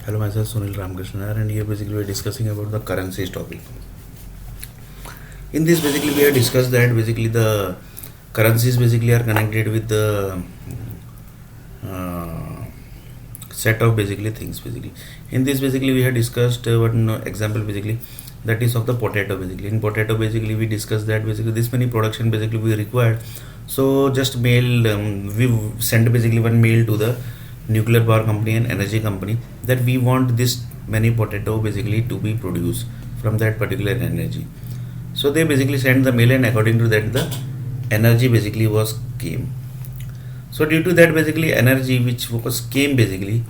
Hello, myself Sunil Ramakrishnan, and here basically we are discussing about the currencies topic. In this, basically we have discussed that basically the currencies basically are connected with the uh, set of basically things. Basically, in this basically we have discussed one example basically, that is of the potato. Basically, in potato basically we discussed that basically this many production basically we required. So just mail we send basically one mail to the nuclear power company and energy company that we want this many potato basically to be produced from that particular energy. So they basically sent the mail, and according to that the energy basically was came. So due to that basically energy which was came basically,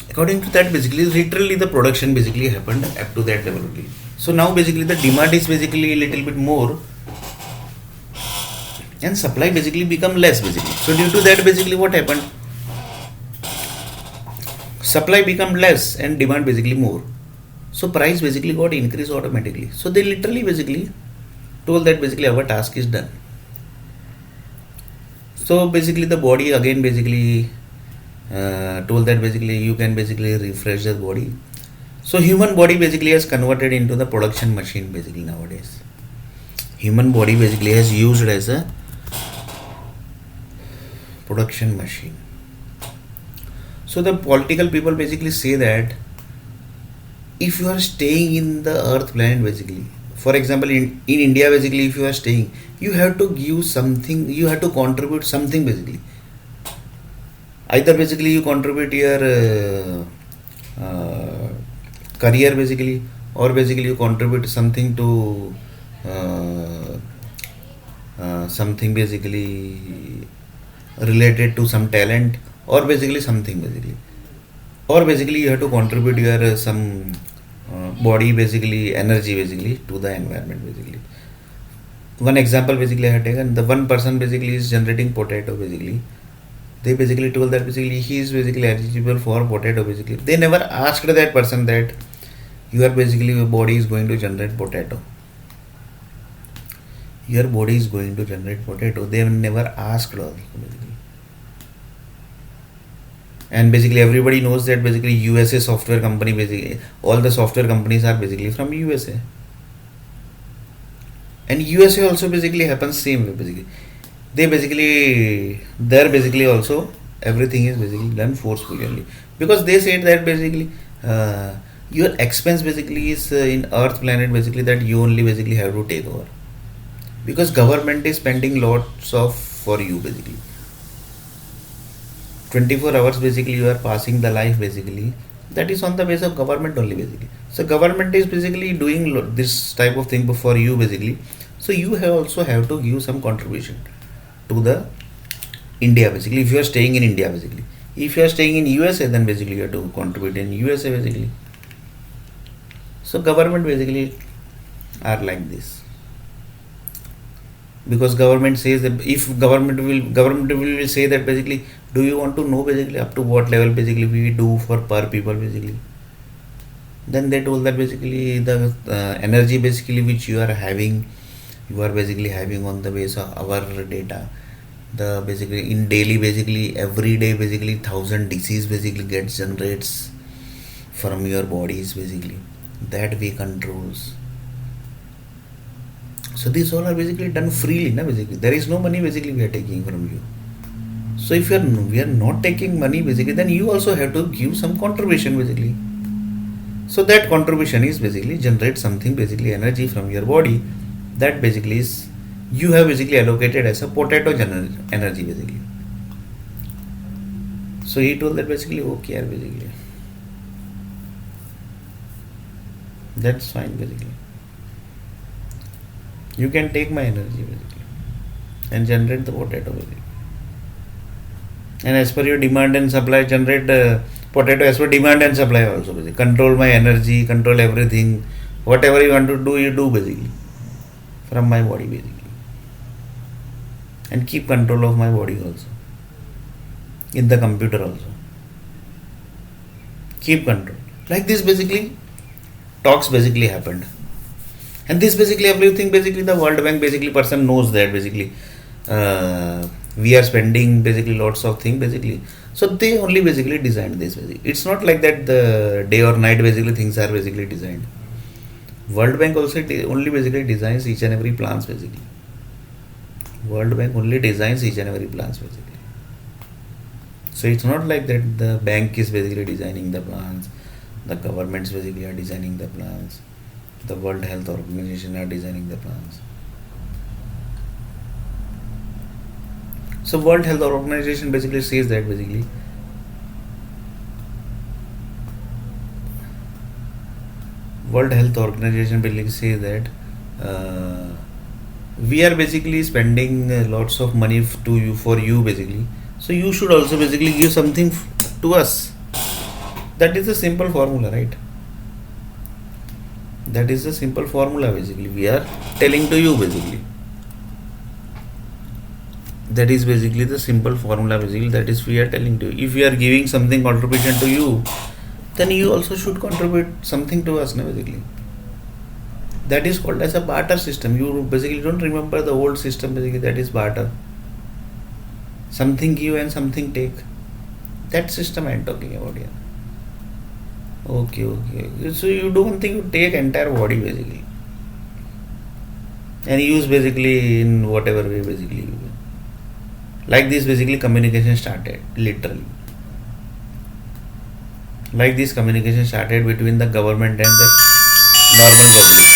according to that basically literally the production basically happened up to that level only. So now basically the demand is basically a little bit more and supply basically become less basically. So due to that basically what happened, supply become less and demand basically more. So price basically got increased automatically. So they literally basically told that basically our task is done. So basically the body again basically told that basically you can basically refresh the body. So human body basically has converted into the production machine basically nowadays. Human body basically has used as a production machine. So the political people basically say that if you are staying in the earth planet basically, for example in India basically if you are staying, you have to give something, you have to contribute something basically. Either basically you contribute your career basically, or basically you contribute something to something basically related to some talent, or basically something basically, or basically you have to contribute your some body basically energy basically to the environment basically. One example basically I have taken, the one person basically is generating potato basically. They basically told that basically he is basically eligible for potato basically. They never asked that person that your basically your body is going to generate potato. Your body is going to generate potato. They have never asked all basically. And basically everybody knows that basically USA software company basically, all the software companies are basically from USA. And USA also basically happens same way basically. They basically there basically also everything is basically done forcefully only, because they said that basically your expense basically is in earth planet basically, that you only basically have to take over, because government is spending lots of for you basically. 24 hours basically you are passing the life basically, that is on the base of government only basically. So government is basically doing this type of thing for you basically. So you have also have to give some contribution to the India basically, if you are staying in India basically. If you are staying in USA, then basically you have to contribute in USA basically. So government basically are like this, because government says that if government will say that basically, do you want to know basically up to what level basically we do for per people basically. Then they told that basically the energy basically which you are having, you are basically having on the base of our data, the basically in daily basically every day basically 1,000 disease basically gets generates from your bodies basically, that we controls. So these all are basically done freely, na basically. There is no money basically we are taking from you. So if we are not taking money basically, then you also have to give some contribution basically. So that contribution is basically generate something basically energy from your body, that basically is you have basically allocated as a potato energy basically. So he told that basically okay basically, that's fine basically, you can take my energy basically and generate the potato basically, and as per your demand and supply generate potato as per demand and supply also basically. Control my energy, control everything, whatever you want to do you do basically from my body basically, and keep control of my body also, in the computer also keep control. Like this basically talks basically happened. And this basically everything basically the World Bank basically person knows that basically we are spending basically lots of things basically. So they only basically designed this basically. It's not like that the day or night basically things are basically designed. World Bank also only basically designs each and every plans basically. World Bank only designs each and every plans basically. So it's not like that the bank is basically designing the plans, the governments basically are designing the plans, the World Health Organization are designing the plans. So World Health Organization basically says that basically World Health Organization basically says that we are basically spending lots of money to you for you basically. So you should also basically give something to us. That is a simple formula, right? That is a simple formula basically. We are telling to you basically. That is basically the simple formula basically, that is we are telling to you. If we are giving something contribution to you, then you also should contribute something to us, basically. That is called as a barter system. You basically don't remember the old system basically, that is barter. Something give and something take. That system I am talking about here. Okay. So you do one thing, you take entire body basically. And use basically in whatever way basically you will. Like this basically communication started, literally. Like this communication started between the government and the normal public.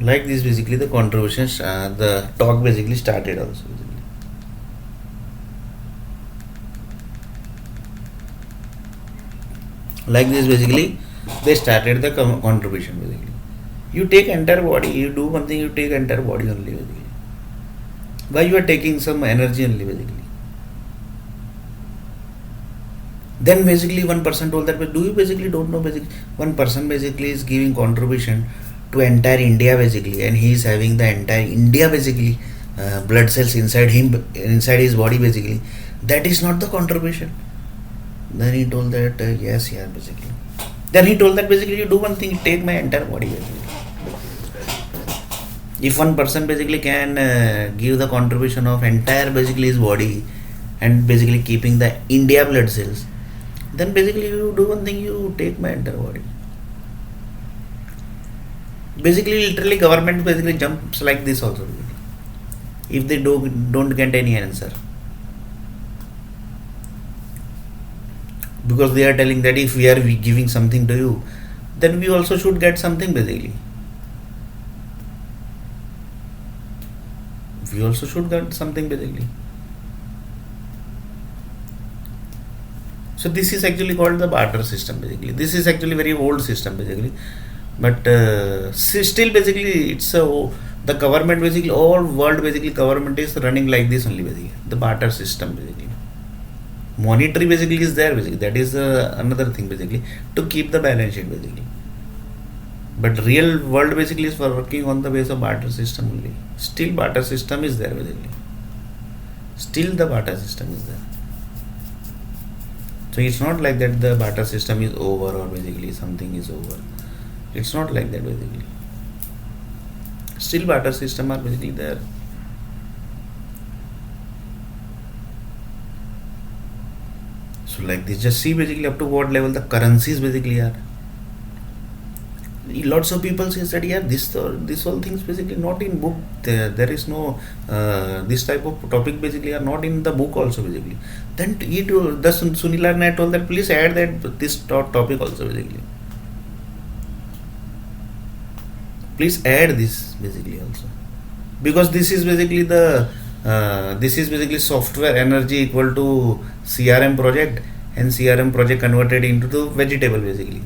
Like this basically the contributions, the talk basically started also. Basically. Like this basically they started the contribution basically. You take entire body, you do one thing, you take entire body only basically. Why you are taking some energy only basically. Then basically one person told that, but do you basically don't know basically one person basically is giving contribution to entire India basically, and he is having the entire India basically blood cells inside him, inside his body basically. That is not the contribution. Then he told that yes, basically. Then he told that basically you do one thing, take my entire body basically. If one person basically can give the contribution of entire basically his body and basically keeping the India blood cells, then basically you do one thing, you take my entire body. Basically literally government basically jumps like this also if they don't get any answer, because they are telling that if we are giving something to you, then we also should get something basically. We also should get something basically. So this is actually called the barter system basically. This is actually very old system basically, but still basically it's the government basically, all world basically government is running like this only basically, the barter system basically. Monetary basically is there basically, that is another thing basically, to keep the balance sheet basically. But real world basically is working on the base of barter system only. Still barter system is there basically. Still the barter system is there. So it's not like that the barter system is over or basically something is over. It's not like that basically. Still barter system are basically there. So like this, just see basically up to what level the currencies basically are. Lots of people say that this all things basically not in book. There is no this type of topic basically are not in the book also basically. Then the Sunil Narnair told that please add that this topic also basically. Please add this basically also, because this is basically the this is basically software energy equal to CRM project, and CRM project converted into the vegetable basically.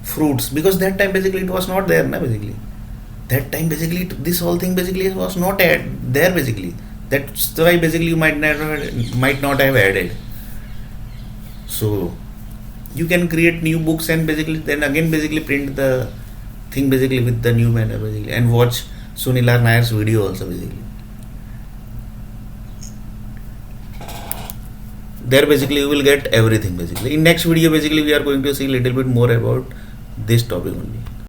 Fruits, because that time basically it was not there basically. That time basically this whole thing basically was not there basically. That's why basically you might not have added. So you can create new books and basically then again basically print the thing basically with the new manner basically, and watch Sunil Narnair's video also basically. There basically you will get everything basically. In next video basically we are going to see a little bit more about this topic only.